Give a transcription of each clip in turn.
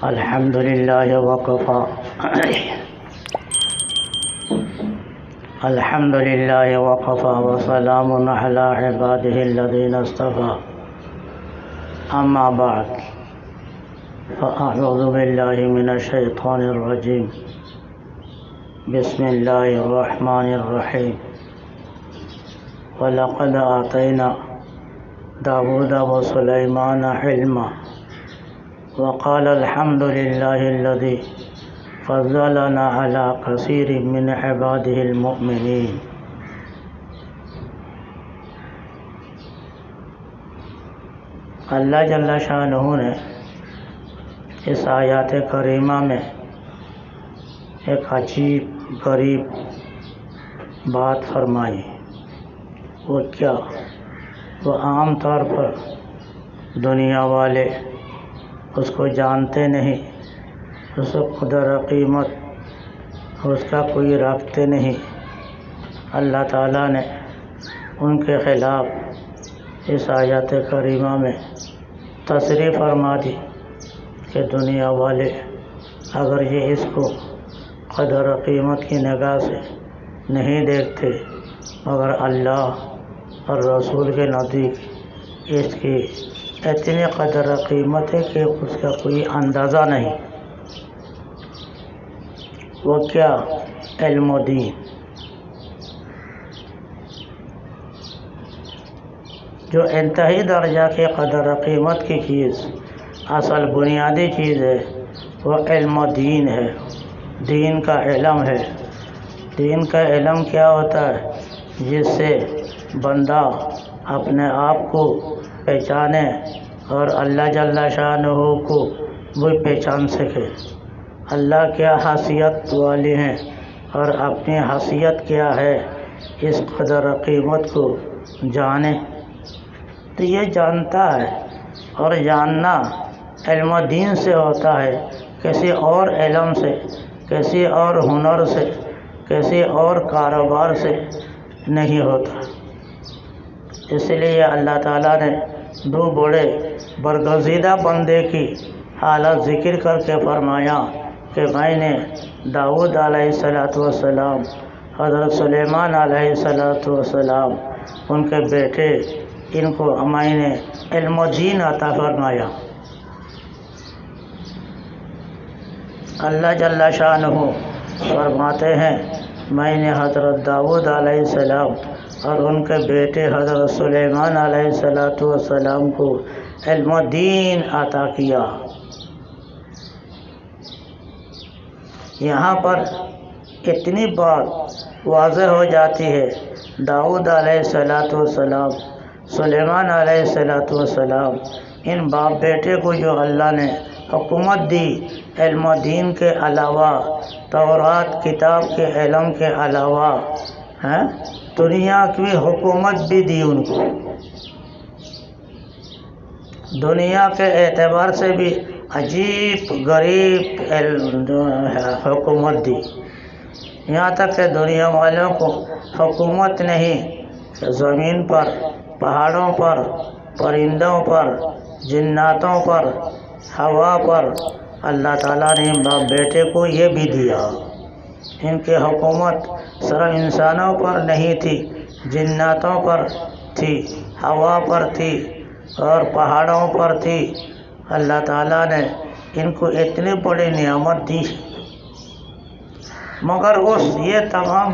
الحمد لله وكفى الحمد لله وكفى وسلام على عباده الذين اصطفى أما بعد فأعوذ بالله من الشيطان الرجيم بسم الله الرحمن الرحيم ولقد آتينا داود وسليمان علما وقال الحمد لله الذي فضلنا على كثير من عباده المؤمنين. اللہ جل شانہ نے اس آیات کریمہ میں ایک عجیب غریب بات فرمائی. وہ کیا؟ وہ عام طور پر دنیا والے اس کو جانتے نہیں، اس کو قدر قیمت اس کا کوئی رکھتے نہیں. اللہ تعالیٰ نے ان کے خلاف اس آیات کریمہ میں تصریح فرما دی کہ دنیا والے اگر یہ اس کو قدر و قیمت کی نگاہ سے نہیں دیکھتے، مگر اللہ اور رسول کے نزدیک اس کی اتنی قدر و قیمت ہے کہ اس کا کوئی اندازہ نہیں. وہ کیا؟ علم و دین. جو انتہائی درجہ کی قدر و قیمت کی چیز، اصل بنیادی چیز ہے، وہ علم و دین ہے. دین کا علم ہے. دین کا علم کیا ہوتا ہے؟ جس سے بندہ اپنے آپ کو پہچانے اور اللہ جل شانہ کو بھی پہچان سکے. اللہ کیا حیثیت والے ہیں اور اپنی حیثیت کیا ہے، اس قدر و قیمت کو جانے. تو یہ جانتا ہے، اور جاننا علم و دین سے ہوتا ہے، کسی اور علم سے، کسی اور ہنر سے، کسی اور کاروبار سے نہیں ہوتا. اس لیے اللہ تعالیٰ نے دو بڑے برگزیدہ بندے کی حالت ذکر کر کے فرمایا کہ میں نے داؤد علیہ السلام، حضرت سلیمان علیہ السلام، ان کے بیٹے، ان کو میں نے علم و دین عطا فرمایا. اللہ جل شانہ فرماتے ہیں میں نے حضرت داؤد علیہ السلام اور ان کے بیٹے حضرت سلیمان علیہ السلام کو علم و دین عطا کیا. یہاں پر اتنی بات واضح ہو جاتی ہے. داؤد علیہ السلام، سلیمان علیہ السلام، ان باپ بیٹے کو جو اللہ نے حکومت دی، علم و دین کے علاوہ، تورات کتاب کے علم کے علاوہ دنیا کی حکومت بھی دی ان کو. دنیا کے اعتبار سے بھی عجیب غریب حکومت دی. یہاں تک کہ دنیا والوں کو حکومت نہیں، زمین پر، پہاڑوں پر، پرندوں پر، جناتوں پر، ہوا پر اللہ تعالیٰ نے باپ بیٹے کو یہ بھی دیا. ان کی حکومت صرف انسانوں پر نہیں تھی، جناتوں پر تھی، ہوا پر تھی اور پہاڑوں پر تھی. اللہ تعالیٰ نے ان کو اتنی بڑی نعمت دی، مگر یہ تمام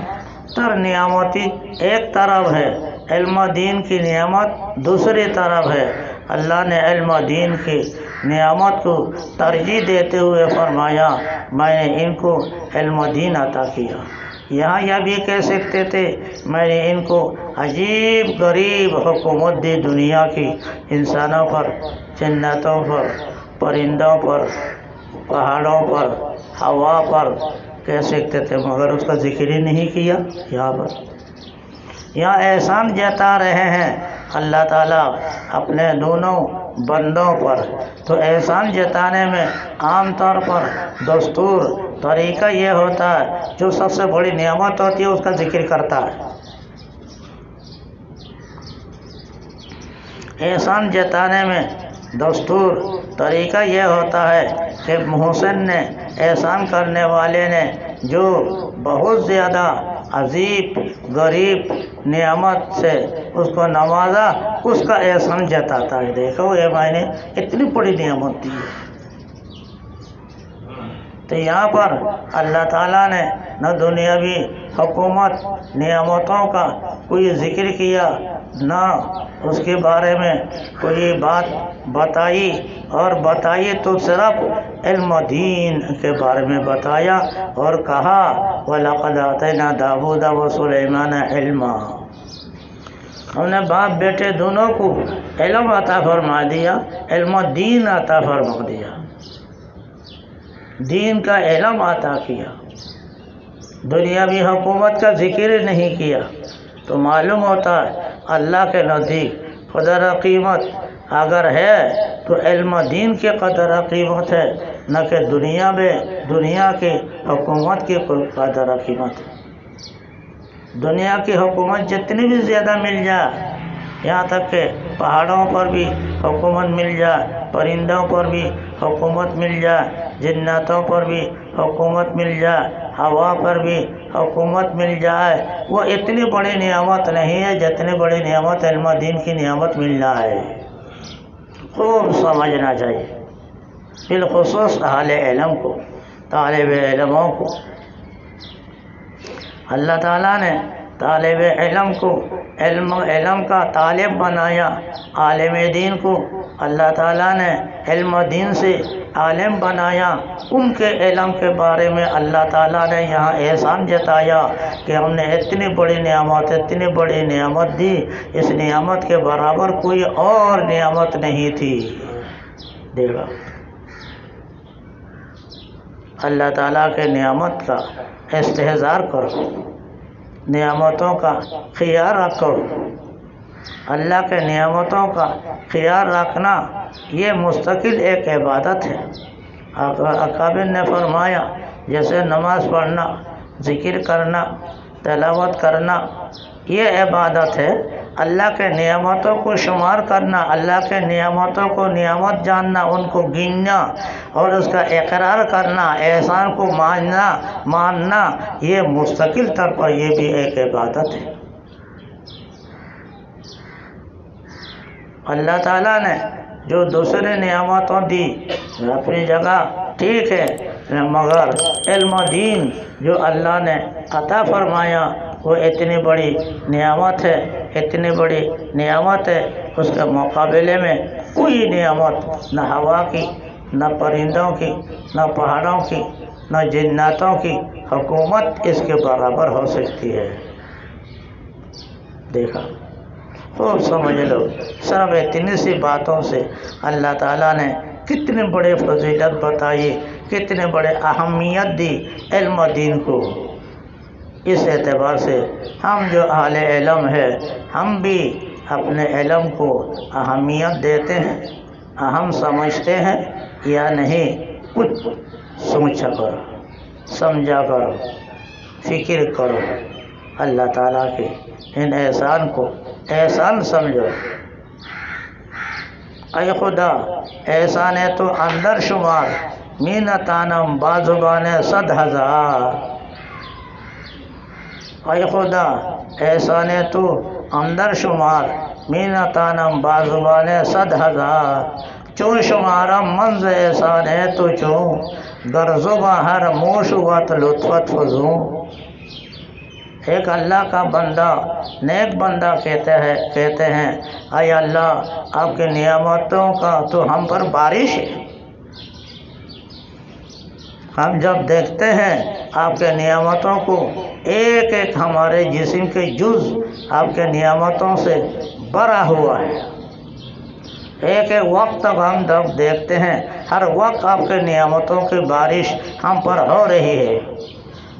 تر نعمتی ایک طرف ہے، علم و دین کی نعمت دوسری طرف ہے. اللہ نے علم و دین کی نعمت کو ترجیح دیتے ہوئے فرمایا میں نے ان کو علم و دین عطا کیا. یہاں یہ بھی کہہ سکتے تھے میں نے ان کو عجیب غریب حکومت دی دنیا کی، انسانوں پر، جناتوں پر، پرندوں پر، پہاڑوں پر، ہوا پر کہہ سکتے تھے، مگر اس کا ذکر ہی نہیں کیا. یہاں احسان جتا رہے ہیں اللہ تعالیٰ اپنے دونوں بندوں پر. تو احسان جتانے میں عام طور پر دستور، طریقہ یہ ہوتا ہے جو سب سے بڑی نعمت ہوتی ہے اس کا ذکر کرتا ہے. احسان جتانے میں دستور طریقہ یہ ہوتا ہے کہ محسن نے، احسان کرنے والے نے جو بہت زیادہ عجیب غریب نعمت سے اس کو نوازا، اس کا احسان جتاتا ہے، دیکھو یہ میں نے اتنی بڑی نعمت دی ہے۔ تو یہاں پر اللہ تعالیٰ نے نہ دنیاوی حکومت نعمتوں کا کوئی ذکر کیا، نہ اس کے بارے میں کوئی بات بتائی، اور بتائی تو صرف علم دین کے بارے میں بتایا، اور کہا وَلَقَدْ آتَيْنَا دَاوُودَ وَسُلَيْمَانَ عِلْمًا، ہم نے باپ بیٹے دونوں کو علم عطا فرما دیا، علم دین عطا فرما دیا، دین کا علم عطا کیا، دنیاوی حکومت کا ذکر نہیں کیا۔ تو معلوم ہوتا ہے اللہ کے نزدیک قدر قیمت اگر ہے تو علم دین کے قدر قیمت ہے، نہ کہ دنیا کی حکومت کی قدر قیمت ہے۔ دنیا کی حکومت جتنی بھی زیادہ مل جائے، یہاں تک کہ پہاڑوں پر بھی حکومت مل جائے، پرندوں پر بھی حکومت مل جائے، جناتوں پر بھی حکومت مل جائے، ہوا پر بھی حکومت مل جائے، وہ اتنی بڑی نعمت نہیں ہے جتنی بڑی نعمت علم دین کی نعمت ملنا ہے۔ خوب سمجھنا چاہیے، بالخصوص اہل علم کو، طالب علموں کو۔ اللہ تعالیٰ نے طالب علم کو علم کا طالب بنایا، عالم دین کو اللہ تعالیٰ نے علم دین سے عالم بنایا۔ ان کے علم کے بارے میں اللہ تعالیٰ نے یہاں احسان جتایا کہ ہم نے اتنی بڑی نعمت دی، اس نعمت کے برابر کوئی اور نعمت نہیں تھی۔ دیکھا اللہ تعالیٰ کے نعمت کا استحضار کرو، نعمتوں کا خیال رکھو۔ اللہ کے نعمتوں کا خیال رکھنا یہ مستقل ایک عبادت ہے۔ اکابر نے فرمایا جیسے نماز پڑھنا، ذکر کرنا، تلاوت کرنا یہ عبادت ہے، اللہ کے نعمتوں کو شمار کرنا، اللہ کے نعمتوں کو نعمت جاننا، ان کو گننا اور اس کا اقرار کرنا، احسان کو ماننا یہ مستقل طور پر یہ بھی ایک عبادت ہے۔ اللہ تعالیٰ نے جو دوسرے نعمتوں دی اپنی جگہ ٹھیک ہے، مگر علم دین جو اللہ نے عطا فرمایا وہ اتنی بڑی نعمت ہے، اتنی بڑی نعمت ہے، اس کے مقابلے میں کوئی نعمت نہ ہوا کی، نہ پرندوں کی، نہ پہاڑوں کی، نہ جناتوں کی حکومت اس کے برابر ہو سکتی ہے۔ دیکھا خوب سمجھ لو، صرف اتنی سی باتوں سے اللہ تعالیٰ نے کتنے بڑے فضیلت بتائی، کتنے بڑے اہمیت دی علم دین کو۔ اس اعتبار سے ہم جو اہل علم ہے، ہم بھی اپنے علم کو اہمیت دیتے ہیں، اہم سمجھتے ہیں یا نہیں، کچھ سوچا کرو، سمجھا کرو، فکر کرو، اللہ تعالیٰ کے ان احسان کو احسان سمجھو۔ اے خدا احسان ہے تو اندر شمار، مینتانم بازبان 100,000۔ اے خدا احسان ہے تو اندر شمار، مینتانم بازبان 100,000۔ چون شمارم منز احسان ہے تو چون، در زباں ہر موش وت لطفت فزوں۔ ایک اللہ کا بندہ، نیک بندہ کہتے ہیں اے اللہ آپ کے نعمتوں کا تو ہم پر بارش ہے۔ ہم جب دیکھتے ہیں آپ کے نعمتوں کو، ایک ایک ہمارے جسم کے جز آپ کے نعمتوں سے بھرا ہوا ہے۔ ایک ایک وقت تک ہم جب دیکھتے ہیں، ہر وقت آپ کے نعمتوں کی بارش ہم پر ہو رہی ہے۔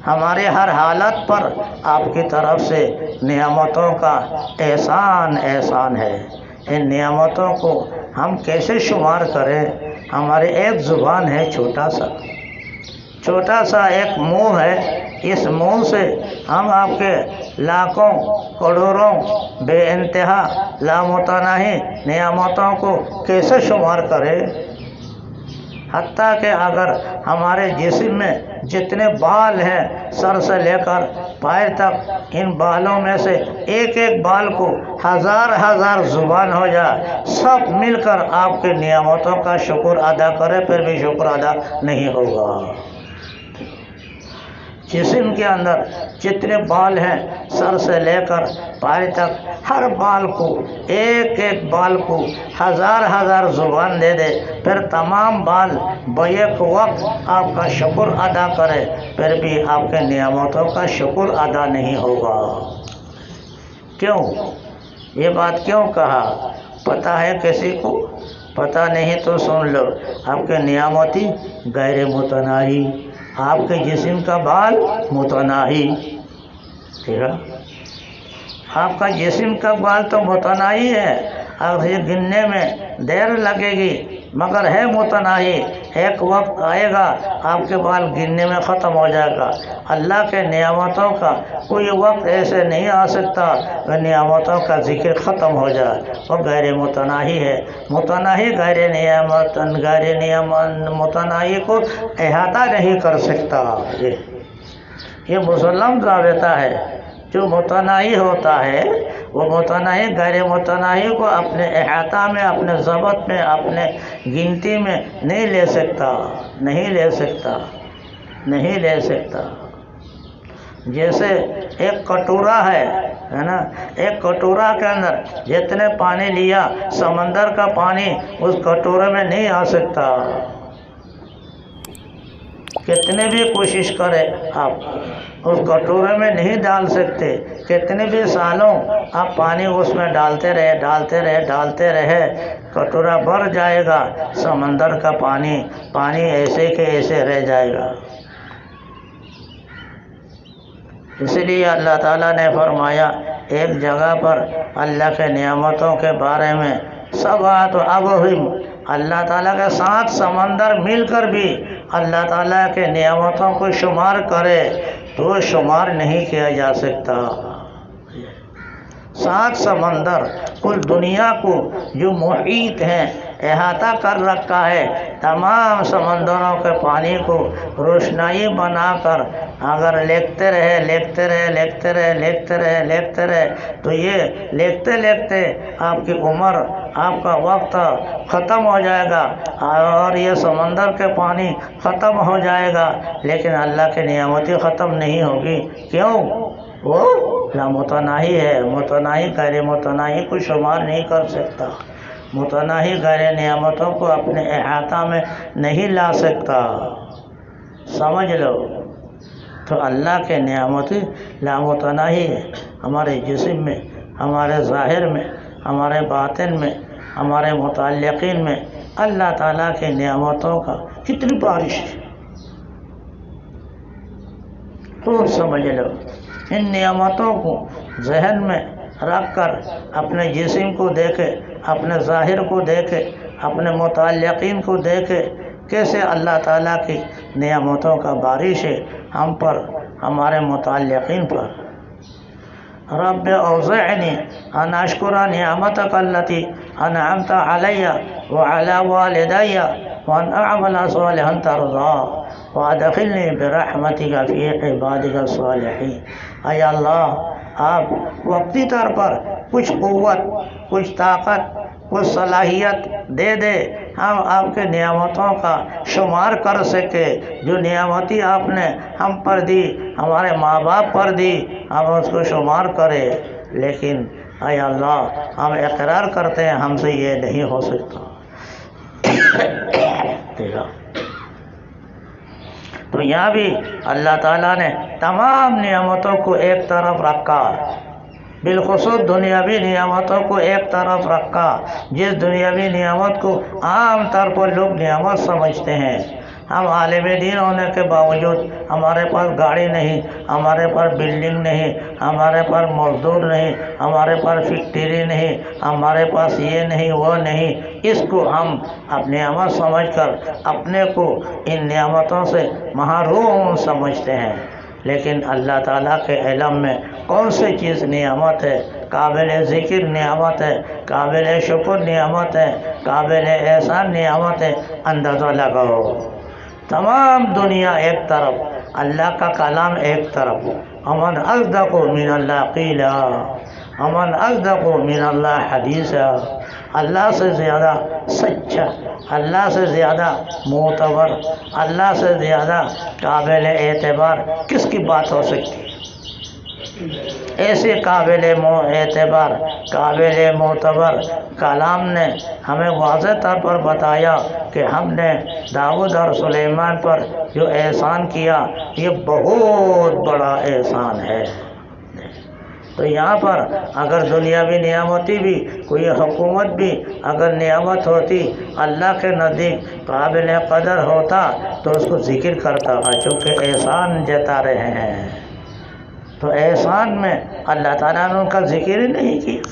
ہمارے ہر حالت پر آپ کی طرف سے نعمتوں کا احسان ہے۔ ان نعمتوں کو ہم کیسے شمار کریں؟ ہمارے ایک زبان ہے، چھوٹا سا ایک منہ ہے، اس منہ سے ہم آپ کے لاکھوں کروڑوں بے انتہا لامتناہی نعمتوں کو کیسے شمار کرے؟ حتیٰ کہ اگر ہمارے جسم میں جتنے بال ہیں سر سے لے کر پیر تک، ان بالوں میں سے ایک ایک بال کو ہزار زبان ہو جائے، سب مل کر آپ کی نعمتوں کا شکر ادا کرے، پھر بھی شکر ادا نہیں ہوگا۔ جسم کے اندر جتنے بال ہیں سر سے لے کر پیر تک، ہر بال کو ایک ایک بال کو ہزار زبان دے دے، پھر تمام بال بیک وقت آپ کا شکر ادا کرے، پھر بھی آپ کے نعمتوں کا شکر ادا نہیں ہوگا۔ کیوں؟ یہ بات کیوں کہا؟ پتہ ہے کسی کو؟ پتہ نہیں تو سن لو، آپ کے نعمتی غیر متناہی، آپ کے جسم کا بال متناہی، ٹھیک ہے؟ آپ کا جسم کا بال تو متناہی ہے، اب یہ گننے میں دیر لگے گی مگر ہے متناہی، ایک وقت آئے گا آپ کے بال گننے میں ختم ہو جائے گا۔ اللہ کے نعمتوں کا کوئی وقت ایسے نہیں آ سکتا کہ نعمتوں کا ذکر ختم ہو جائے، وہ غیر متناہی ہے۔ متناہی متناہی کو احاطہ نہیں کر سکتا، یہ مسلم ضابطہ ہے۔ جو متناہی ہوتا ہے وہ متناہی غیر متناہی کو اپنے احاطہ میں، اپنے ضبط میں، اپنے گنتی میں نہیں لے سکتا۔ جیسے ایک کٹورا ہے نا، ایک کٹورا کے اندر جتنے پانی لیا سمندر کا پانی اس کٹورے میں نہیں آ سکتا، کتنے بھی کوشش کرے آپ اس کٹورے میں نہیں ڈال سکتے، کتنے بھی سالوں آپ پانی اس میں ڈالتے رہے، کٹورا بھر جائے گا، سمندر کا پانی ایسے کے ایسے رہ جائے گا۔ اس لیے اللہ تعالیٰ نے فرمایا ایک جگہ پر اللہ کے نعمتوں کے بارے میں سبعۃ ابحر، اللہ تعالیٰ کے 7 سمندر مل کر بھی اللہ تعالیٰ کے نعمتوں کو شمار کرے تو شمار نہیں کیا جا سکتا۔ 7 سمندر کل دنیا کو جو محیط ہیں احاطہ کر رکھا ہے، تمام سمندروں کے پانی کو روشنائی بنا کر اگر لکھتے رہے تو یہ لکھتے آپ کی عمر، آپ کا وقت ختم ہو جائے گا اور یہ سمندر کے پانی ختم ہو جائے گا، لیکن اللہ کی نعمتیں ختم نہیں ہوگی۔ کیوں؟ وہ لامتناہی ہے، متناہی غیر متناہی کو شمار نہیں کر سکتا، متناہی غیر نعمتوں کو اپنے احاطہ میں نہیں لا سکتا، سمجھ لو۔ تو اللہ کے نعمتیں لامتناہی ہے، ہمارے جسم میں، ہمارے ظاہر میں، ہمارے باطن میں، ہمارے متعلقین میں اللہ تعالیٰ کے نعمتوں کا کتنی بارش ہے، خوب سمجھ لو۔ ان نعمتوں کو ذہن میں رکھ کر اپنے جسم کو دیکھے، اپنے ظاہر کو دیکھے، اپنے متعلقین کو دیکھے، کیسے اللہ تعالیٰ کی نعمتوں کا بارش ہے ہم پر، ہمارے متعلقین پر۔ رب اوزعنی ان اشکر نعمتک التی انعمت علی وعلی والدی وان اعمل صالحا ترضاه وادخلنی برحمتک فی عبادک الصالحین۔ اے اللہ، آپ وقتی طور پر کچھ قوت، کچھ طاقت، کچھ صلاحیت دے دے، ہم آپ کے نعمتوں کا شمار کر سکے، جو نعمتی آپ نے ہم پر دی، ہمارے ماں باپ پر دی، ہم اس کو شمار کرے، لیکن اے اللہ ہم اقرار کرتے ہیں ہم سے یہ نہیں ہو سکتا۔ تو یہاں بھی اللہ تعالیٰ نے تمام نعمتوں کو ایک طرف رکھا، بالخصوص دنیاوی نعمتوں کو ایک طرف رکھا، جس دنیاوی نعمت کو عام طور پر لوگ نعمت سمجھتے ہیں۔ ہم عالم دین ہونے کے باوجود ہمارے پاس گاڑی نہیں، ہمارے پاس بلڈنگ نہیں، ہمارے پاس مزدور نہیں، ہمارے پاس فیکٹری نہیں، ہمارے پاس یہ نہیں وہ نہیں، اس کو ہم اپنی نعمت سمجھ کر اپنے کو ان نعمتوں سے محروم سمجھتے ہیں۔ لیکن اللہ تعالیٰ کے علم میں کون سی چیز نعمت ہے، قابل ذکر نعمت ہے، قابل شکر نعمت ہے، قابل احسان نعمت ہے، اندازہ لگاؤ۔ تمام دنیا ایک طرف، اللہ کا کلام ایک طرف، امن اصدق من اللہ قیلا، امن اصدق من اللہ حدیثا، اللہ سے زیادہ سچا، اللہ سے زیادہ معتبر، اللہ سے زیادہ قابل اعتبار کس کی بات ہو سکتی ہے؟ ایسے قابل اعتبار، قابل معتبر کلام نے ہمیں واضح طور پر بتایا کہ ہم نے داؤد اور سلیمان پر جو احسان کیا یہ بہت بڑا احسان ہے۔ تو یہاں پر اگر دنیاوی نعمتی بھی، کوئی حکومت بھی اگر نعمت ہوتی، اللہ کے نزدیک قابل قدر ہوتا تو اس کو ذکر کرتا، چونکہ احسان جتا رہے ہیں تو احسان میں اللہ تعالیٰ نے ان کا ذکر ہی نہیں کیا۔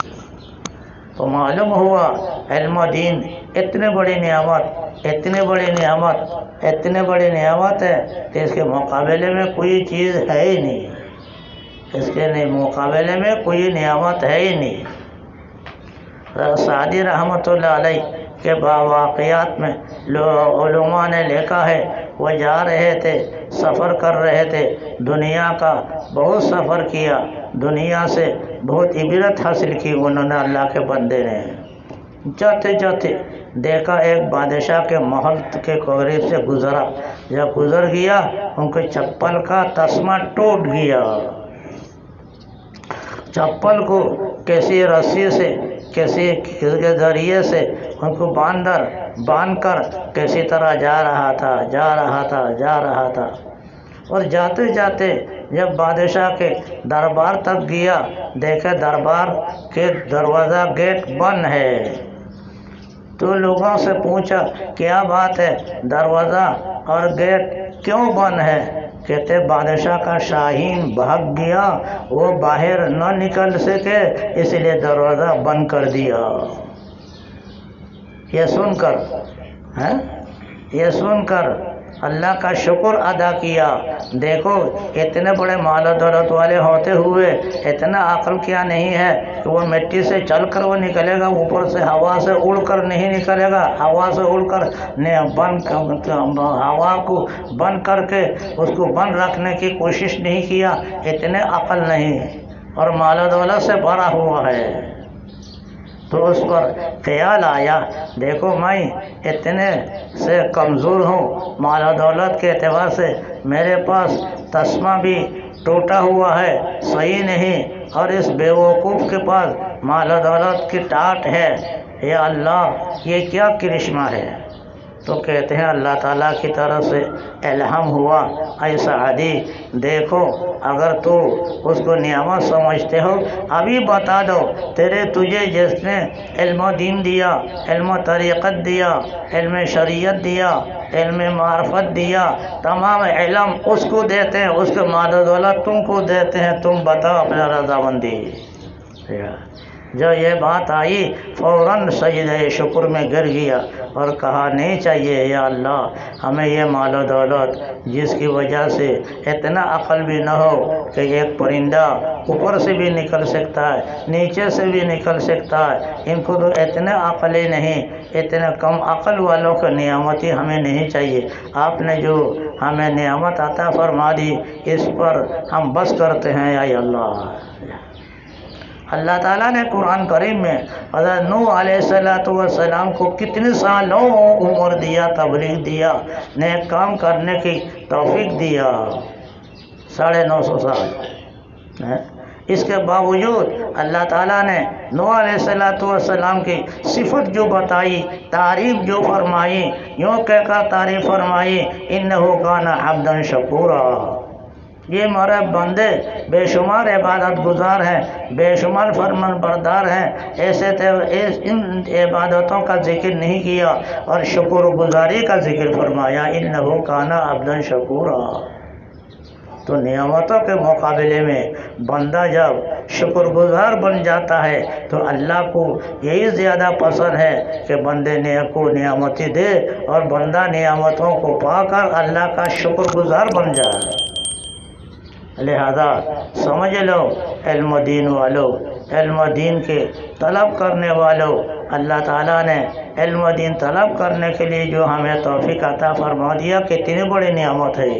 تو معلوم ہوا علم و دین اتنے بڑی نعمت، اتنے بڑی نعمت، اتنے بڑی نعمت ہے کہ اس کے مقابلے میں کوئی چیز ہے ہی نہیں، اس کے مقابلے میں کوئی نعمت ہے ہی نہیں۔ سعدی رحمۃ اللہ علیہ کے واقعات میں علماء نے لکھا ہے، وہ جا رہے تھے، سفر کر رہے تھے، دنیا کا بہت سفر کیا، دنیا سے بہت عبرت حاصل کی انہوں نے، اللہ کے بندے نے۔ جاتے جاتے دیکھا ایک بادشاہ کے محل کے قریب سے گزرا، جب گزر گیا ان کے چپل کا تسمہ ٹوٹ گیا، چپل کو کسی رسی سے، کسی کے ذریعے سے ان کو باندھ کر کسی طرح جا رہا تھا، اور جاتے جاتے جب بادشاہ کے دربار تک گیا، دیکھے دربار کے دروازہ گیٹ بند ہے، تو لوگوں سے پوچھا کیا بات ہے، دروازہ اور گیٹ کیوں بند ہے؟ کہتے بادشاہ کا شاہین بھاگ گیا، وہ باہر نہ نکل سکے اس لیے دروازہ بند کر دیا۔ یہ سن کر اللہ کا شکر ادا کیا۔ دیکھو اتنے بڑے مال و دولت والے ہوتے ہوئے اتنا عقل کیا نہیں ہے کہ وہ مٹی سے چل کر وہ نکلے گا، اوپر سے ہوا سے اڑ کر نہیں نکلے گا، ہوا سے اڑ کر ہوا کو بند کر کے اس کو بند رکھنے کی کوشش نہیں کیا، اتنے عقل نہیں، اور مال و دولت سے بھرا ہوا ہے۔ تو اس پر خیال آیا، دیکھو میں اتنے سے کمزور ہوں، مال و دولت کے اعتبار سے میرے پاس تسمہ بھی ٹوٹا ہوا ہے، صحیح نہیں، اور اس بیوقوف کے پاس مال و دولت کی ٹاٹ ہے، یا اللہ یہ کیا کرشمہ ہے؟ تو کہتے ہیں اللہ تعالیٰ کی طرف سے الہام ہوا، اے سعدی دیکھو اگر تو اس کو نعمت سمجھتے ہو ابھی بتا دو، تجھے جس نے علم و دین دیا، علم و طریقت دیا، علم شریعت دیا، علم معرفت دیا، تمام علم اس کو دیتے ہیں، اس کے مال و دولت تم کو دیتے ہیں، تم بتاؤ اپنا رضامندی۔ جو یہ بات آئی فوراً سجدہ شکر میں گر گیا اور کہا نہیں چاہیے یا اللہ ہمیں یہ مال و دولت جس کی وجہ سے اتنا عقل بھی نہ ہو کہ ایک پرندہ اوپر سے بھی نکل سکتا ہے، نیچے سے بھی نکل سکتا ہے، ان کو تو اتنے عقل ہی نہیں، اتنے کم عقل والوں کو نعمتی ہمیں نہیں چاہیے، آپ نے جو ہمیں نعمت عطا فرما دی اس پر ہم بس کرتے ہیں یا اللہ۔ اللہ تعالیٰ نے قرآن کریم میں حضرت نوح علیہ السلام کو کتنے سالوں عمر دیا، تبلیغ دیا، نیک کام کرنے کی توفیق دیا، 950 سال۔ اس کے باوجود اللہ تعالیٰ نے نوح علیہ السلام کی صفت جو بتائی، تعریف جو فرمائی، یوں کہہ کر تعریف فرمائی انہ کان عبدا شکورا، یہ ہمارے بندے بے شمار عبادت گزار ہیں، بے شمار فرمان بردار ہیں، ان عبادتوں کا ذکر نہیں کیا اور شکر گزاری کا ذکر فرمایا، انہ کان عبدا شکورا۔ تو نعمتوں کے مقابلے میں بندہ جب شکر گزار بن جاتا ہے تو اللہ کو یہی زیادہ پسند ہے کہ بندے کو نعمتی دے اور بندہ نعمتوں کو پا کر اللہ کا شکر گزار بن جائے۔ لہذا سمجھ لو علم دین والو، علم دین کے طلب کرنے والوں، اللہ تعالیٰ نے علم دین طلب کرنے کے لیے جو ہمیں توفیق عطا فرما دیا، کتنی بڑی نعمت ہے۔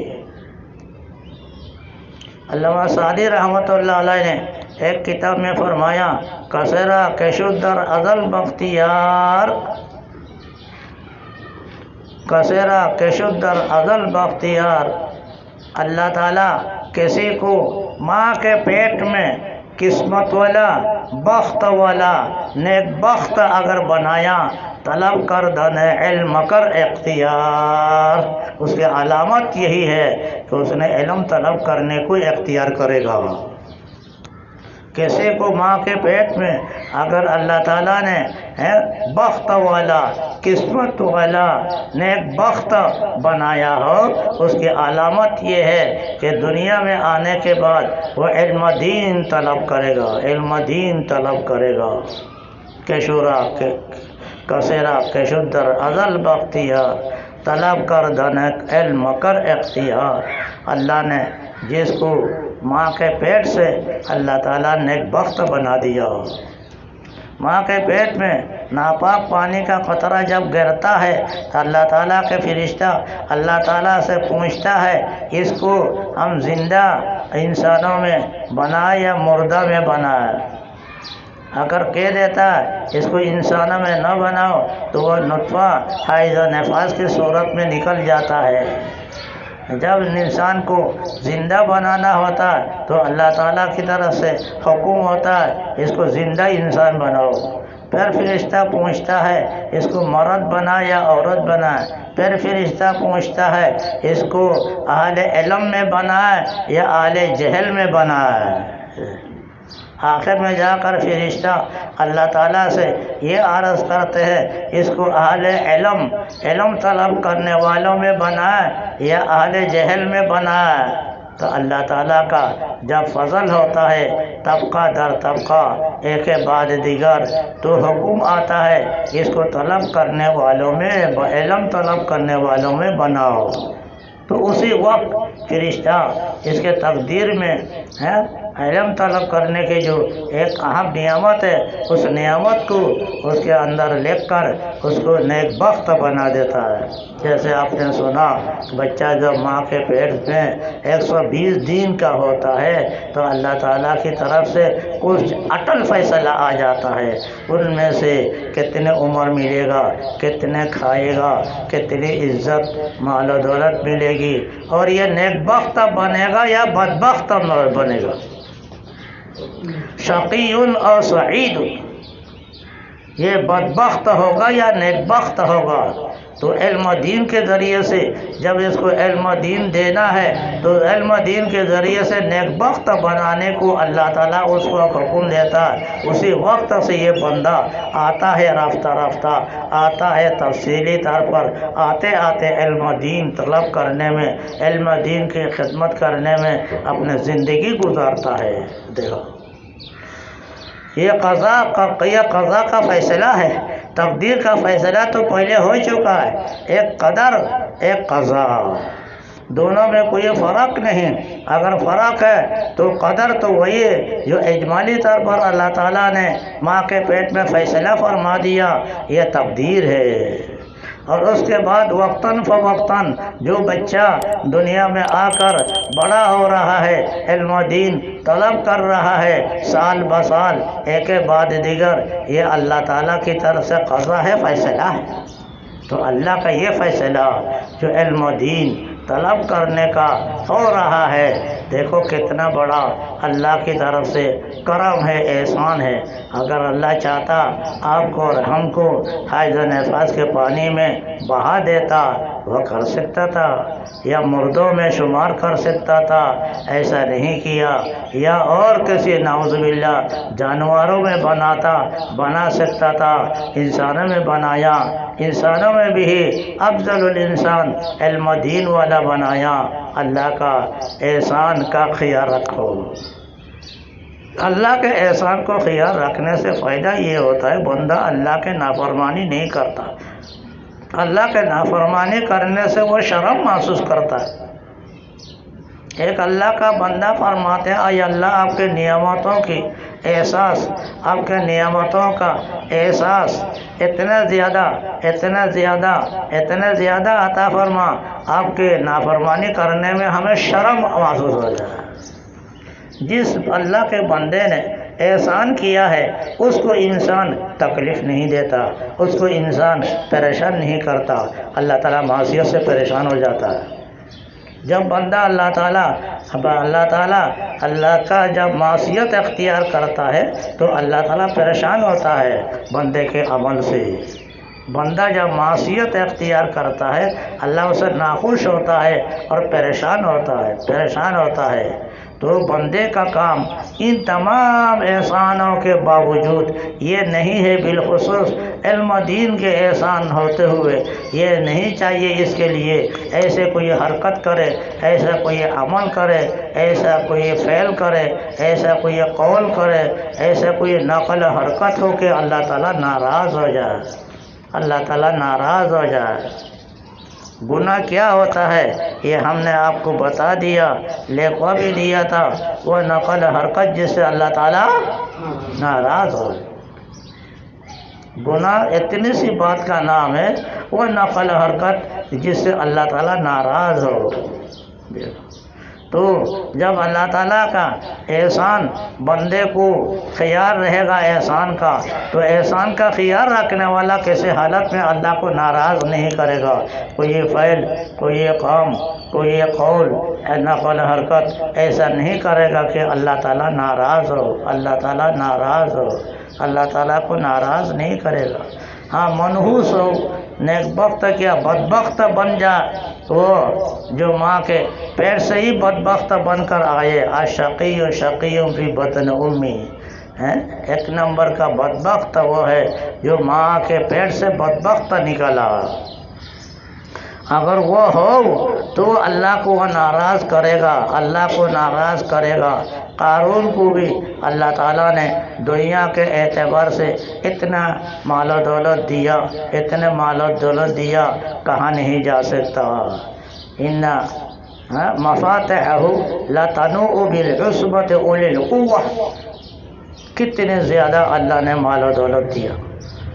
علامہ سعدی رحمۃ اللہ علیہ نے ایک کتاب میں فرمایا، کثرہ کشد در ازل بختیار، کثرہ کشد در ازل بختیار، اللہ تعالیٰ کسی کو ماں کے پیٹ میں قسمت والا، بخت والا، نیک بخت اگر بنایا، طلب کر دن علم کر اختیار، اس کی علامت یہی ہے کہ اس نے علم طلب کرنے کو اختیار کرے گا۔ کسی کو ماں کے پیٹ میں اگر اللہ تعالیٰ نے بخت والا، قسمت والا، نیک بخت بنایا ہو، اس کی علامت یہ ہے کہ دنیا میں آنے کے بعد وہ علم دین طلب کرے گا، علم دین طلب کرے گا۔ کثرہ کشد در ازل بختیار، طلب کر دنک علم کر اختیار، اللہ نے جس کو ماں کے پیٹ سے اللہ تعالیٰ نے ایک بخت بنا دیا۔ ماں کے پیٹ میں ناپاک پانی کا قطرہ جب گرتا ہے تو اللہ تعالیٰ کے فرشتہ اللہ تعالیٰ سے پوچھتا ہے، اس کو ہم زندہ انسانوں میں بنائے یا مردہ میں بنائے؟ اگر کہہ دیتا ہے اس کو انسانوں میں نہ بناؤ تو وہ نطفہ حیض و نفاس کی صورت میں نکل جاتا ہے۔ جب انسان کو زندہ بنانا ہوتا ہے تو اللہ تعالیٰ کی طرف سے حکم ہوتا ہے، اس کو زندہ انسان بناؤ۔ پھر فرشتہ پوچھتا ہے اس کو مرد بنا یا عورت بنا، پھر فرشتہ پوچھتا ہے اس کو اہل علم میں بنائے یا اہل جہل میں بنائے۔ آخر میں جا کر فرشتہ اللہ تعالیٰ سے یہ عرض کرتے ہیں، اس کو اہل علم طلب کرنے والوں میں بنائے یا اہل جہل میں بنائے؟ تو اللہ تعالیٰ کا جب فضل ہوتا ہے طبقہ در طبقہ، ایک کے بعد دیگر، تو حکم آتا ہے اس کو طلب کرنے والوں میں، علم طلب کرنے والوں میں بناؤ۔ تو اسی وقت فرشتہ اس کے تقدیر میں علم طلب کرنے کی جو ایک اہم نعمت ہے، اس نعمت کو اس کے اندر لکھ کر اس کو نیک بخت بنا دیتا ہے۔ جیسے آپ نے سنا بچہ جب ماں کے پیٹ میں 120 دن کا ہوتا ہے تو اللہ تعالیٰ کی طرف سے کچھ اٹل فیصلہ آ جاتا ہے، ان میں سے کتنے عمر ملے گا، کتنے کھائے گا، کتنی عزت مال و دولت ملے گی، اور یہ نیک بخت بنے گا یا بدبخت بنے گا، شقی اور سعید، یہ بدبخت ہوگا یا نیک بخت ہوگا۔ تو علم دین کے ذریعے سے جب اس کو علم دین دینا ہے تو علم دین کے ذریعے سے نیک بخت بنانے کو اللہ تعالیٰ اس کو حکم دیتا ہے۔ اسی وقت سے یہ بندہ آتا ہے، رفتہ رفتہ آتا ہے، تفصیلی طور پر آتے آتے علم دین طلب کرنے میں، علم دین کی خدمت کرنے میں اپنے زندگی گزارتا ہے۔ دیکھو یہ قضا کا فیصلہ ہے، تقدیر کا فیصلہ تو پہلے ہو چکا ہے، ایک قدر ایک قضا، دونوں میں کوئی فرق نہیں۔ اگر فرق ہے تو قدر تو وہی ہے جو اجمالی طور پر اللہ تعالیٰ نے ماں کے پیٹ میں فیصلہ فرما دیا، یہ تقدیر ہے۔ اور اس کے بعد وقتاً فوقتاً جو بچہ دنیا میں آ کر بڑا ہو رہا ہے، علم و دین طلب کر رہا ہے، سال بسال ایک کے بعد دیگر، یہ اللہ تعالیٰ کی طرف سے قضا ہے، فیصلہ ہے۔ تو اللہ کا یہ فیصلہ جو علم و دین طلب کرنے کا ہو رہا ہے، دیکھو کتنا بڑا اللہ کی طرف سے کرم ہے، احسان ہے۔ اگر اللہ چاہتا آپ کو اور ہم کو حیض و نفاس کے پانی میں بہا دیتا، وہ کر سکتا تھا، یا مردوں میں شمار کر سکتا تھا، ایسا نہیں کیا، یا اور کسی نعوذ باللہ جانوروں میں بنا سکتا تھا، انسانوں میں بنایا، انسانوں میں بھی افضل الانسان علم دین والا بنایا۔ اللہ کا احسان کا خیال رکھو۔ اللہ کے احسان کو خیال رکھنے سے فائدہ یہ ہوتا ہے بندہ اللہ کے نافرمانی نہیں کرتا، اللہ کے نافرمانی کرنے سے وہ شرم محسوس کرتا ہے۔ ایک اللہ کا بندہ فرماتے ہیں اے اللہ آپ کے نعمتوں کی احساس، آپ کے نعمتوں کا احساس اتنا زیادہ عطا فرما، آپ کے نافرمانی کرنے میں ہمیں شرم محسوس ہو جائے۔ جس اللہ کے بندے نے احسان کیا ہے اس کو انسان تکلیف نہیں دیتا، اس کو انسان پریشان نہیں کرتا، اللہ تعالیٰ معصیت سے پریشان ہو جاتا ہے۔ جب بندہ اللہ کا جب معصیت اختیار کرتا ہے تو اللہ تعالیٰ پریشان ہوتا ہے بندے کے عمل سے۔ بندہ جب معصیت اختیار کرتا ہے اللہ اسے ناخوش ہوتا ہے اور پریشان ہوتا ہے۔ تو بندے کا کام ان تمام احسانوں کے باوجود یہ نہیں ہے، بالخصوص علم دین کے احسان ہوتے ہوئے یہ نہیں چاہیے اس کے لیے ایسے کوئی حرکت کرے، ایسا کوئی عمل کرے، ایسا کوئی فعل کرے، ایسا کوئی قول کرے، ایسا کوئی نقل حرکت ہو کہ اللہ تعالیٰ ناراض ہو جائے، اللہ تعالیٰ ناراض ہو جائے۔ گناہ کیا ہوتا ہے یہ ہم نے آپ کو بتا دیا، لکھوا بھی دیا تھا، وہ نقل حرکت جس سے اللہ تعالیٰ ناراض ہو۔ گناہ اتنی سی بات کا نام ہے، وہ نقل حرکت جس سے اللہ تعالیٰ ناراض ہو۔ تو جب اللہ تعالیٰ کا احسان بندے کو خیال رہے گا احسان کا، تو احسان کا خیال رکھنے والا کسی حالت میں اللہ کو ناراض نہیں کرے گا۔ کوئی فعل، کوئی کام، کوئی قول، نقل حرکت ایسا نہیں کرے گا کہ اللہ تعالیٰ ناراض ہو، اللہ تعالیٰ ناراض ہو، اللہ تعالیٰ کو ناراض نہیں کرے گا۔ ہاں منحوس ہو، نیک بخت کیا بدبخت بن جائے، وہ جو ماں کے پیٹ سے ہی بدبخت بن کر آئے، شقی فی بطن امی، ایک نمبر کا بدبخت وہ ہے جو ماں کے پیٹ سے بدبخت نکلا۔ اگر وہ ہو تو اللہ کو وہ ناراض کرے گا، اللہ کو ناراض کرے گا۔ قارون کو بھی اللہ تعالیٰ نے دنیا کے اعتبار سے اتنا مال و دولت دیا، اتنے مال و دولت دیا، کہاں نہیں جا سکتا۔ ان مفاتحہ لتنوء بالعصبۃ اولی القوہ، کتنے زیادہ اللہ نے مال و دولت دیا،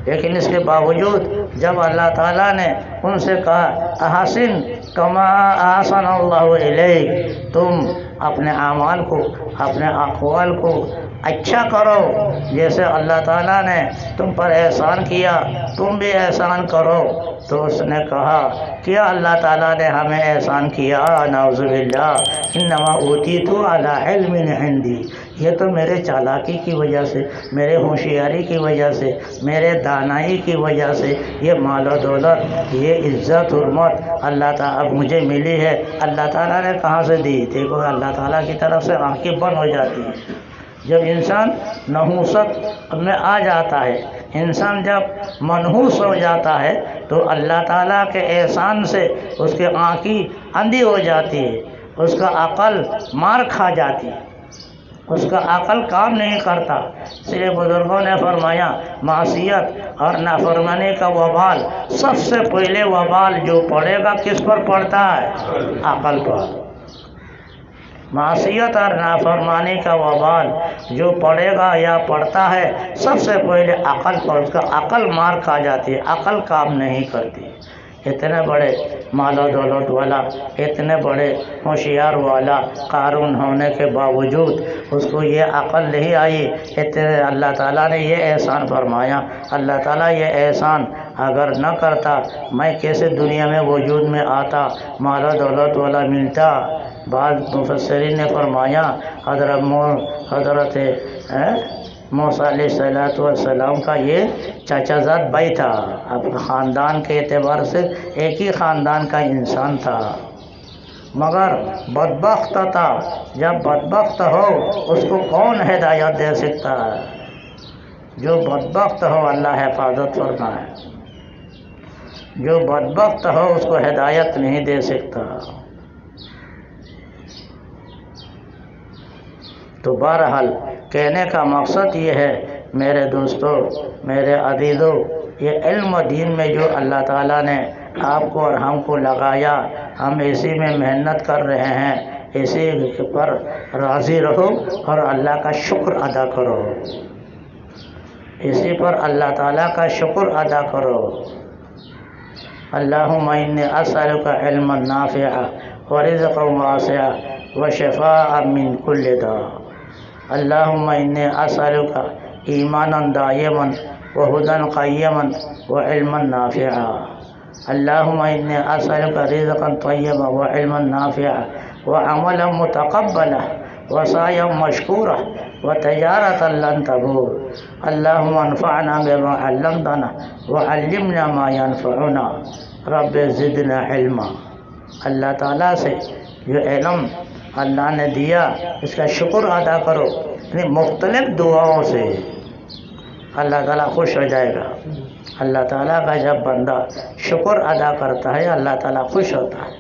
لیکن اس کے باوجود جب اللہ تعالیٰ نے ان سے کہا احسن کما احسن اللہ الیک، تم اپنے اعمال کو، اپنے اقوال کو اچھا کرو، جیسے اللہ تعالیٰ نے تم پر احسان کیا تم بھی احسان کرو۔ تو اس نے کہا کیا اللہ تعالیٰ نے ہمیں احسان کیا؟ نعوذ باللہ، انما اوتیت علی علم عندی، یہ تو میرے چالاکی کی وجہ سے، میرے ہوشیاری کی وجہ سے، میرے دانائی کی وجہ سے یہ مال و دولت، یہ عزت حرمت اللہ تعالیٰ اب مجھے ملی ہے۔ اللہ تعالیٰ نے کہاں سے دی؟ دیکھو اللہ تعالیٰ کی طرف سے آنکھیں بند ہو جاتی ہیں۔ جب انسان نحوست میں آ جاتا ہے، انسان جب منحوس ہو جاتا ہے تو اللہ تعالیٰ کے احسان سے اس کی آنکھیں اندھی ہو جاتی ہے، اس کا عقل مار کھا جاتی ہے، اس کا عقل کام نہیں کرتا۔ اس لیے بزرگوں نے فرمایا معصیت اور نافرمانی کا وبال، سب سے پہلے وبال جو پڑے گا کس پر پڑتا ہے؟ عقل پر۔ معصیت اور نافرمانی کا وبال جو پڑے گا یا پڑتا ہے سب سے پہلے عقل پر، اس کا عقل مار کھا جاتی ہے، عقل کام نہیں کرتی۔ اتنے بڑے مال و دولت والا، اتنے بڑے ہوشیار والا قارون ہونے کے باوجود اس کو یہ عقل نہیں آئی۔ اتنے اللہ تعالیٰ نے یہ احسان فرمایا، اللہ تعالیٰ یہ احسان اگر نہ کرتا میں کیسے دنیا میں وجود میں آتا، مال و دولت والا ملتا۔ بعض مفسرین نے فرمایا حضرت موسیٰ علیہ السلام کا یہ چاچا زاد بھائی تھا، اب خاندان کے اعتبار سے ایک ہی خاندان کا انسان تھا، مگر بدبخت تھا۔ جب بدبخت ہو اس کو کون ہدایت دے سکتا ہے؟ جو بدبخت ہو اللہ حفاظت فرمائے، جو بدبخت ہو اس کو ہدایت نہیں دے سکتا۔ تو بہرحال کہنے کا مقصد یہ ہے میرے دوستو، میرے عزیزو، یہ علم دین میں جو اللہ تعالیٰ نے آپ کو اور ہم کو لگایا، ہم اسی میں محنت کر رہے ہیں، اسی پر راضی رہو اور اللہ کا شکر ادا کرو، اسی پر اللہ تعالیٰ کا شکر ادا کرو۔ اللہم انی اسألک علما نافعا ورزقا واسعا وشفاء من کل داء۔ اللہم انی اسألک ایمانا دائما وہدى قیما وعلما نافعا۔ اللہم انی اسألک رزقا طیبا وعلما نافعا وعملا متقبلا وسعیا مشکورا وتجارة لن تبور۔ اللہم انفعنا بما علمتنا وعلمنا ما ينفعنا رب زدنا علما۔ اللہ تعالیٰ سے جو علم اللہ نے دیا اس کا شکر ادا کرو، یعنی مختلف دعاؤں سے اللہ تعالیٰ خوش ہو جائے گا۔ اللہ تعالیٰ کا جب بندہ شکر ادا کرتا ہے اللہ تعالیٰ خوش ہوتا ہے،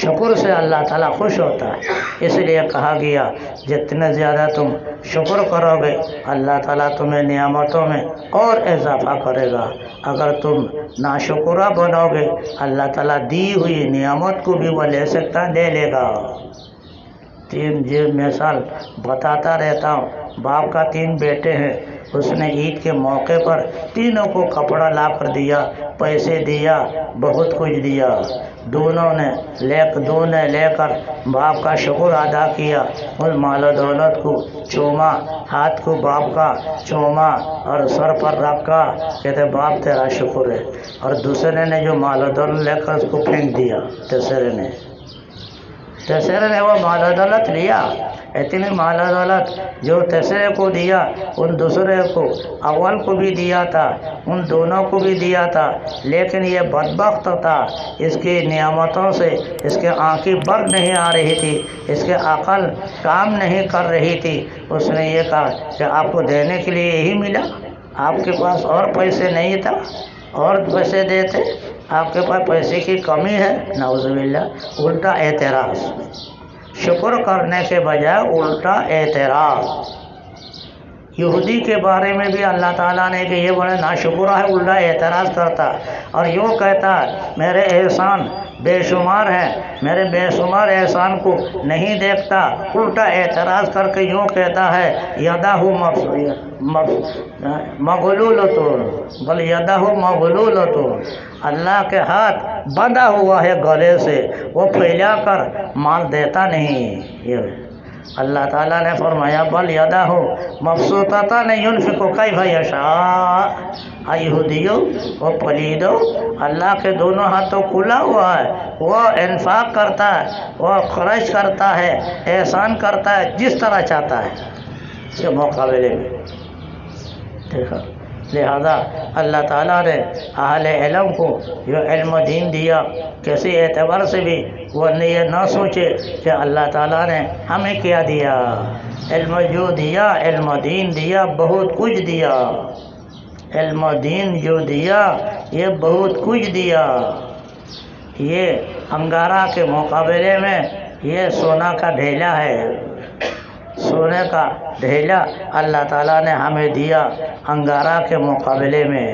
شکر سے اللہ تعالیٰ خوش ہوتا ہے۔ اس لیے کہا گیا جتنے زیادہ تم شکر کرو گے اللہ تعالیٰ تمہیں نعمتوں میں اور اضافہ کرے گا، اگر تم ناشکرہ بنو گے اللہ تعالیٰ دی ہوئی نعمت کو بھی وہ لے سکتا لے لے گا۔ مثال بتاتا رہتا ہوں، باپ کا 3 بیٹے ہیں، اس نے عید کے موقع پر تینوں کو کپڑا لا کر دیا، پیسے دیا، بہت کچھ دیا۔ دونوں نے لے کر باپ کا شکر ادا کیا، اس مال و دولت کو چوما، ہاتھ کو باپ کا چوما اور سر پر رکھا، کہتے باپ تیرا شکر ہے۔ اور دوسرے نے جو مال و دولت لے کر اس کو پھینک دیا، تیسرے نے وہ مال و دولت لیا، اتنی مال و دولت جو تیسرے کو دیا ان دوسرے کو اول کو بھی دیا تھا، ان دونوں کو بھی دیا تھا، لیکن یہ بدبخت تھا، اس کی نعمتوں سے اس کے آنکھیں بر نہیں آ رہی تھی، اس کے عقل کام نہیں کر رہی تھی۔ اس نے یہ کہا کہ آپ کو دینے کے لیے یہی ملا، آپ کے پاس اور پیسے نہیں تھا اور پیسے دیتے، آپ کے پاس پیسے کی کمی ہے، نعوذ باللہ۔ الٹا اعتراض، شکر کرنے کے بجائے الٹا اعتراض۔ یہودی کے بارے میں بھی اللہ تعالیٰ نے کہ یہ بڑے ناشکر ہے، الٹا اعتراض کرتا اور یوں کہتا میرے احسان بے شمار ہیں، میرے بے شمار احسان کو نہیں دیکھتا، الٹا اعتراض کر کے یوں کہتا ہے یدہ مغلولۃ بل یدہ مغلولۃ، اللہ کے ہاتھ بندھا ہوا ہے گلے سے، وہ پھیلا کر مال دیتا نہیں۔ یہ اللہ تعالیٰ نے فرمایا بل یدہ مبسوطتان ینفق کیف یشاء۔ یہودیوں وہ پلیدو، اللہ کے دونوں ہاتھوں کھلا ہوا ہے، وہ انفاق کرتا ہے، وہ خرچ کرتا ہے، احسان کرتا ہے جس طرح چاہتا ہے، اس کے مقابلے میں دیکھا۔ لہذا اللہ تعالیٰ نے اہل علم کو جو علم و دین دیا کسی اعتبار سے بھی وہ یہ نہ سوچے کہ اللہ تعالیٰ نے ہمیں کیا دیا، علم جو دیا، علم و دین دیا، بہت کچھ دیا، علم و دین جو دیا یہ بہت کچھ دیا۔ یہ انگارہ کے مقابلے میں یہ سونا کا ڈھیلا ہے، سونے کا ڈھیلا اللہ تعالیٰ نے ہمیں دیا انگارہ کے مقابلے میں۔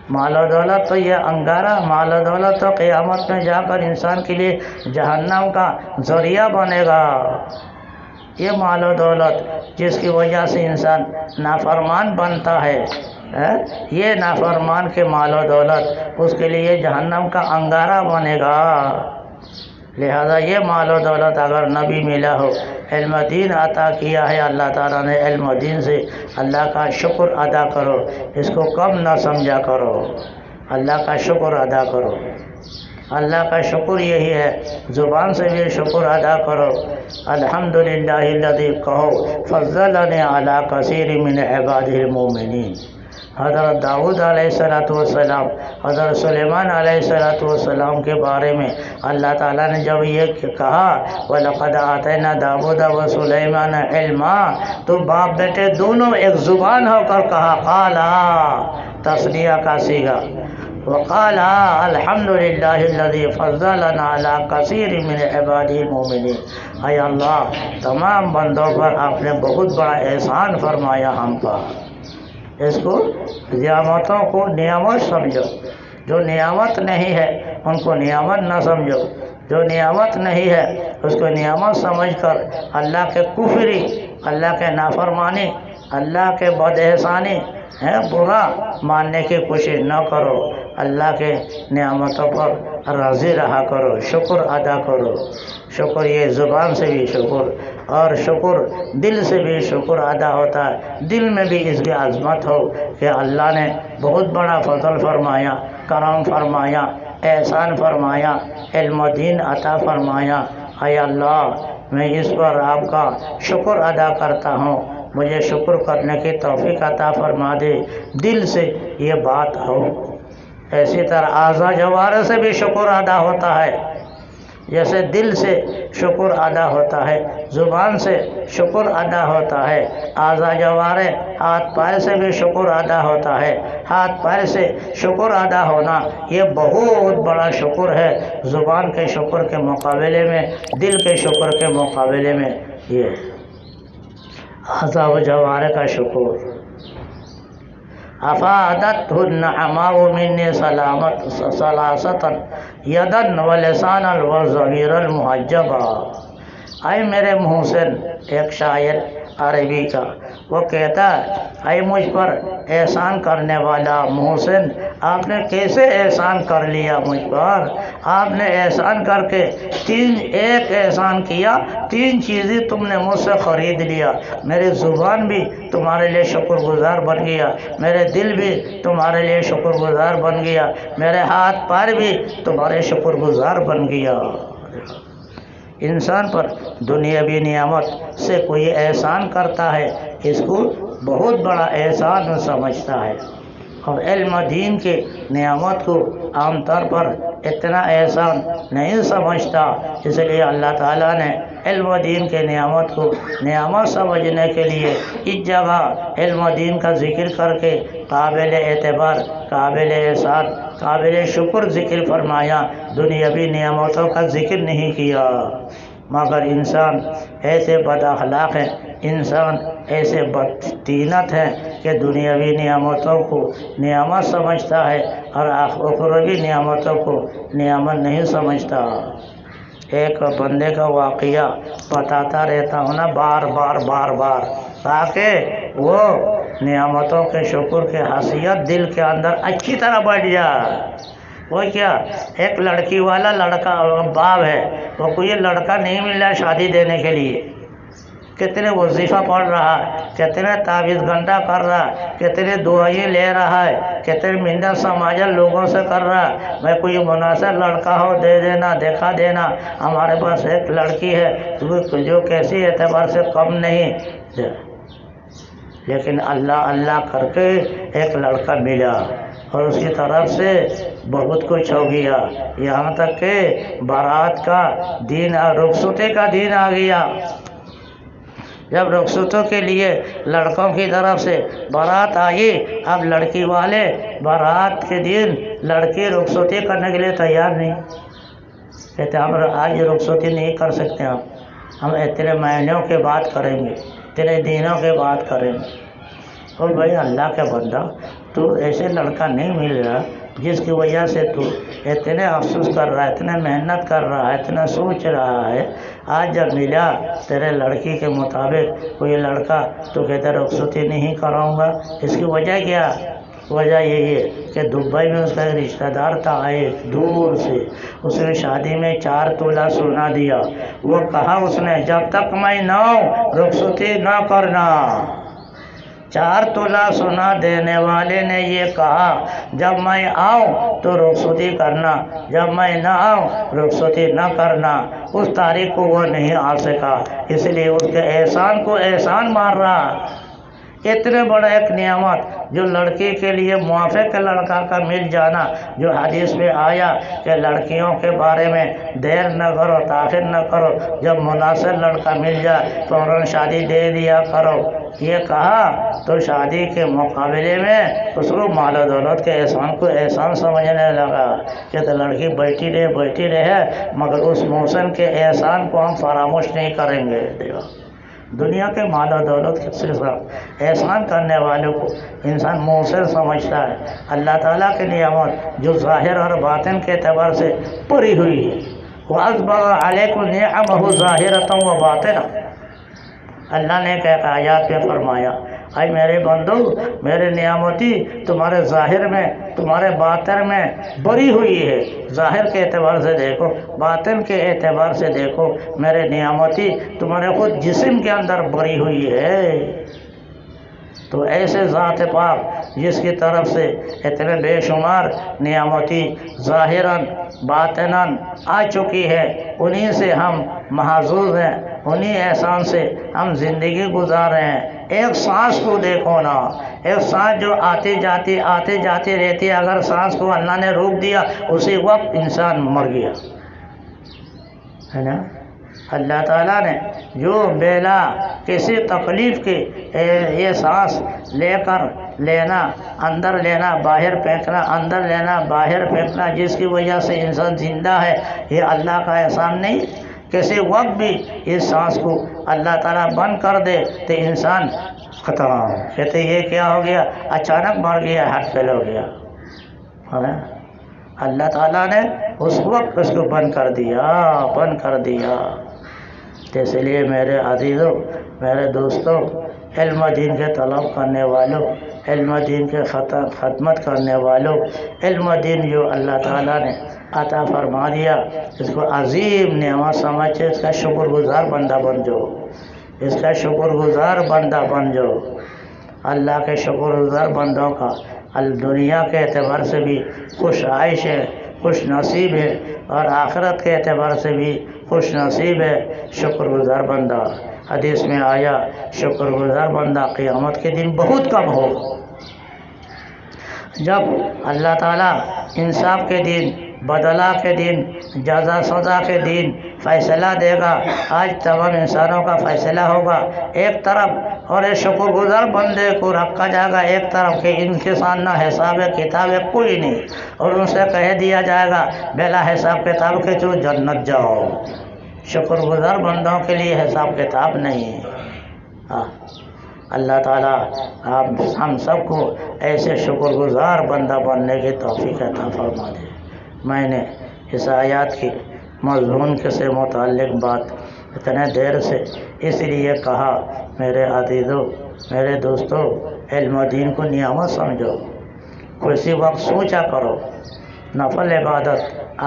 مال و دولت تو یہ انگارہ، مال و دولت تو قیامت میں جا کر انسان کے لیے جہنم کا ذریعہ بنے گا۔ یہ مال و دولت جس کی وجہ سے انسان نافرمان بنتا ہے، یہ نافرمان کے مال و دولت اس کے لیے جہنم کا انگارہ بنے گا۔ لہذا یہ مال و دولت اگر نبی ملا ہو، علم دین عطا کیا ہے اللہ تعالیٰ نے، علم دین سے اللہ کا شکر ادا کرو، اس کو کم نہ سمجھا کرو، اللہ کا شکر ادا کرو۔ اللہ کا شکر یہی ہے، زبان سے بھی شکر ادا کرو، الحمدللہ الذی کہو فضلنی علی کثیر من عبادہ المؤمنین۔ حضرت داؤد علیہ السلام، حضرت سلیمان علیہ السلام کے بارے میں اللہ تعالیٰ نے جب یہ کہا وَلَقَدْ آتَيْنَا دَاوُودَ وَسُلَيْمَانَ عِلْمًا، تو باپ بیٹے دونوں ایک زبان ہو کر کہا، قالا تثنیہ کا صیغہ، وقالا الحمدللہ الذی فضلنا علی کثیر من عبادہ المؤمنین۔ اے اللہ تمام بندوں پر آپ نے بہت بڑا احسان فرمایا ہم پر، اس کو نعمتوں کو نعمت سمجھو، جو نعمت نہیں ہے ان کو نعمت نہ سمجھو، جو نعمت نہیں ہے اس کو نعمت سمجھ کر اللہ کے کفری، اللہ کے نافرمانی، اللہ کے بد احسانی ہے برا ماننے کی کوشش نہ کرو، اللہ کے نعمتوں پر راضی رہا کرو، شکر ادا کرو۔ شکر یہ زبان سے بھی شکر اور شکر دل سے بھی شکر ادا ہوتا ہے، دل میں بھی اس کی عظمت ہو کہ اللہ نے بہت بڑا فضل فرمایا، کرم فرمایا، احسان فرمایا، علم و دین عطا فرمایا، اے اللہ میں اس پر آپ کا شکر ادا کرتا ہوں، مجھے شکر کرنے کی توفیق عطا فرما دے، دل سے یہ بات ہو۔ اسی طرح اعضاء جوارح سے بھی شکر ادا ہوتا ہے، جیسے دل سے شکر ادا ہوتا ہے، زبان سے شکر ادا ہوتا ہے، اعضاء جوارح ہاتھ پیر سے بھی شکر ادا ہوتا ہے، ہاتھ پیر سے شکر ادا ہونا یہ بہت بڑا شکر ہے، زبان کے شکر کے مقابلے میں، دل کے شکر کے مقابلے میں یہ اعضاء و جوارح کا شکر۔ افادت النعماء منی سلامت سلاستاً یدن و لسانا و ضمیر المحجبا۔ اے میرے محسن، ایک شاعر عربی کا وہ کہتا ہے اے مجھ پر احسان کرنے والا محسن، آپ نے کیسے احسان کر لیا مجھ پر؟ آپ نے احسان کر کے ایک احسان کیا، 3 چیزیں تم نے مجھ سے خرید لیا، میری زبان بھی تمہارے لیے شکر گزار بن گیا، میرے دل بھی تمہارے لیے شکر گزار بن گیا، میرے ہاتھ پیر بھی تمہارے شکر گزار بن گیا۔ انسان پر دنیاوی نعمت سے کوئی احسان کرتا ہے، اس کو بہت بڑا احسان سمجھتا ہے، اور علم دین کے نعمت کو عام طور پر اتنا احسان نہیں سمجھتا، اس لیے اللہ تعالیٰ نے علم دین کے نعمت کو نعمت سمجھنے کے لیے اس جگہ علم دین کا ذکر کر کے قابل اعتبار، قابل احسان، قابل شکر ذکر فرمایا، دنیاوی نعمتوں کا ذکر نہیں کیا۔ مگر انسان ایسے بد اخلاق ہے، انسان ایسے بدطینت ہے کہ دنیاوی نعمتوں کو نعمت سمجھتا ہے اور اخروی نعمتوں کو نعمت نہیں سمجھتا۔ ایک بندے کا واقعہ بتاتا رہتا ہوں نا بار بار تاکہ وہ نعمتوں کے شکر کے حیثیت دل کے اندر اچھی طرح بیٹھ جائے۔ وہ کیا، ایک لڑکی والا لڑکا باپ ہے، وہ کوئی لڑکا نہیں ملا شادی دینے کے لیے، کتنے وظیفہ پڑھ رہا ہے، کتنے تعویذ گھنٹا کر رہا ہے، کتنے دعائیں لے رہا ہے، کتنے منت سماجن لوگوں سے کر رہا ہے، میں کوئی مناسب لڑکا ہو دے دینا، دیکھا دینا، ہمارے پاس ایک لڑکی ہے جو کیسی اعتبار سے کم نہیں، لیکن اللہ کر کے ایک لڑکا ملا اور اس کی طرف سے بہت کچھ ہو گیا، یہاں تک کہ بارات کا دن اور رخصتی کا دن آ گیا۔ جب رخصتوں کے لیے لڑکوں کی طرف سے بارات آئی، اب لڑکی والے بارات کے دن لڑکی رخصتی کرنے کے لیے تیار نہیں، کہتے ہم آج رخصتی نہیں کر سکتے، ہم اتنے مہینوں کے بعد کریں گے، اتنے دنوں کے بعد کریں گے۔ اور بھائی اللہ کے بندہ، تو ایسے لڑکا نہیں مل رہا جس کی وجہ سے تو اتنے افسوس کر رہا ہے، اتنے محنت کر رہا ہے، اتنا سوچ رہا ہے، آج جب ملا تیرے لڑکی کے مطابق کوئی لڑکا تو کہتے رخصتی نہیں کراؤں گا، اس کی وجہ کیا؟ وجہ یہی ہے کہ دبئی میں اس کا ایک رشتہ دار تھا، ایک دور سے، اس نے شادی میں 4 تولہ سونا دیا، وہ کہا اس نے جب تک میں نہ ہوں رخصتی نہ کرنا۔ 4 تولہ سونا دینے والے نے یہ کہا جب میں آؤں تو رخصتی کرنا، جب میں نہ آؤں رخصتی نہ کرنا۔ اس تاریخ کو وہ نہیں آ سکا، اس لیے اس کے احسان کو احسان مار رہا۔ اتنے بڑا ایک نعمت جو لڑکی کے لیے موافق لڑکا کا مل جانا، جو حدیث میں آیا کہ لڑکیوں کے بارے میں دیر نہ کرو، تاخیر نہ کرو، جب مناسب لڑکا مل جائے فوراً شادی دے دیا کرو، یہ کہا تو شادی کے مقابلے میں اس کو مال و دولت کے احسان کو احسان سمجھنے لگا کہ تو لڑکی بیٹھی رہے مگر اس محسن کے احسان کو ہم فراموش نہیں کریں گے۔ دنیا کے مال و دولت کے صرف احسان کرنے والوں کو انسان محسن سمجھتا ہے، اللہ تعالیٰ کی نعمت جو ظاہر اور باطن کے اعتبار سے پری ہوئی ہے، وَأَسْبَغَ عَلَيْكُمْ نِعَمَهُ ظَاهِرَةً وَبَاطِنَةً۔ اللہ نے ایک آیات پہ فرمایا، اے میرے بندو، میرے نعمتی تمہارے ظاہر میں تمہارے باطن میں بری ہوئی ہے۔ ظاہر کے اعتبار سے دیکھو، باطن کے اعتبار سے دیکھو، میرے نعمتی تمہارے خود جسم کے اندر بری ہوئی ہے۔ تو ایسے ذات پاک جس کی طرف سے اتنے بے شمار نعمتی ظاہراً باطناً آ چکی ہے، انہی سے ہم محظوظ ہیں، انہی احسان سے ہم زندگی گزار رہے ہیں۔ ایک سانس کو دیکھو نا، ایک سانس جو آتی جاتی رہتی ہے، اگر سانس کو اللہ نے روک دیا اسی وقت انسان مر گیا ہے نا۔ اللہ تعالیٰ نے جو بلا کسی تکلیف کی یہ سانس لے کر لینا، اندر لینا باہر پھینکنا، اندر لینا باہر پھینکنا، جس کی وجہ سے انسان زندہ ہے، یہ اللہ کا احسان نہیں؟ کسی وقت بھی اس سانس کو اللہ تعالیٰ بند کر دے تو انسان ختم، کہتے یہ کیا ہو گیا، اچانک مر گیا، ہارٹ فیل ہو گیا۔ اللہ تعالیٰ نے اس وقت اس کو بند کر دیا۔ تو اس لیے میرے عزیزوں، میرے دوستوں، علم دین کے طلب کرنے والوں، علم دین کے خدمت کرنے والوں، علم دین جو اللہ تعالیٰ نے عطا فرما دیا، اس کو عظیم نعمت سمجھ اس کا شکر گزار بندہ بن جاؤ، اس کا شکر گزار بندہ بن جاؤ۔ اللہ کے شکر گزار بندوں کا دنیا کے اعتبار سے بھی خوش عائش ہے، خوش نصیب ہے، اور آخرت کے اعتبار سے بھی خوش نصیب ہے شکر گزار بندہ۔ حدیث میں آیا شکر گزار بندہ قیامت کے دن بہت کم ہو۔ جب اللہ تعالیٰ انصاف کے دن، بدلہ کے دن، جزا سزا کے دن فیصلہ دے گا، آج تمام انسانوں کا فیصلہ ہوگا ایک طرف، اور یہ شکر گزار بندے کو رکھا جائے گا ایک طرف کہ ان کے ساتھ نہ حساب کتاب ہے کوئی نہیں، اور ان سے کہہ دیا جائے گا بلا حساب کتاب کے تو جنت جاؤ۔ شکر گزار بندوں کے لیے حساب کتاب نہیں۔ اللہ تعالیٰ ہم سب کو ایسے شکر گزار بندہ بننے کی توفیق عطا فرما دے۔ میں نے اس آیات کی مضمون کے سے متعلق بات اتنے دیر سے اس لیے کہا، میرے عزیزوں، میرے دوستوں، علم دین کو نعمت سمجھو، کسی وقت سوچا کرو، نفل عبادت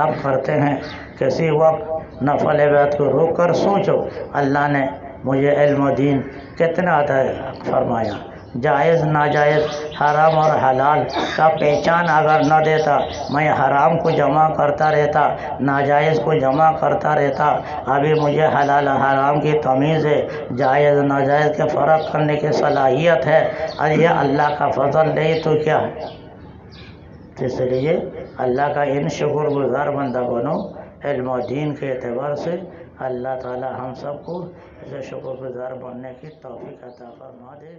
آپ کرتے ہیں، کسی وقت نفل عبادت کو روک کر سوچو اللہ نے مجھے علم دین کتنا عطا فرمایا۔ جائز ناجائز حرام اور حلال کا پہچان اگر نہ دیتا، میں حرام کو جمع کرتا رہتا، ناجائز کو جمع کرتا رہتا، ابھی مجھے حلال حرام کی تمیز ہے، جائز ناجائز کے فرق کرنے کی صلاحیت ہے، اور یہ اللہ کا فضل نہیں تو کیا ہے؟ اس لیے اللہ کا ان شکر گزار بندہ بنو علم و دین کے اعتبار سے۔ اللہ تعالی ہم سب کو اسے شکر گزار بننے کی توفیق عطا فرما دے۔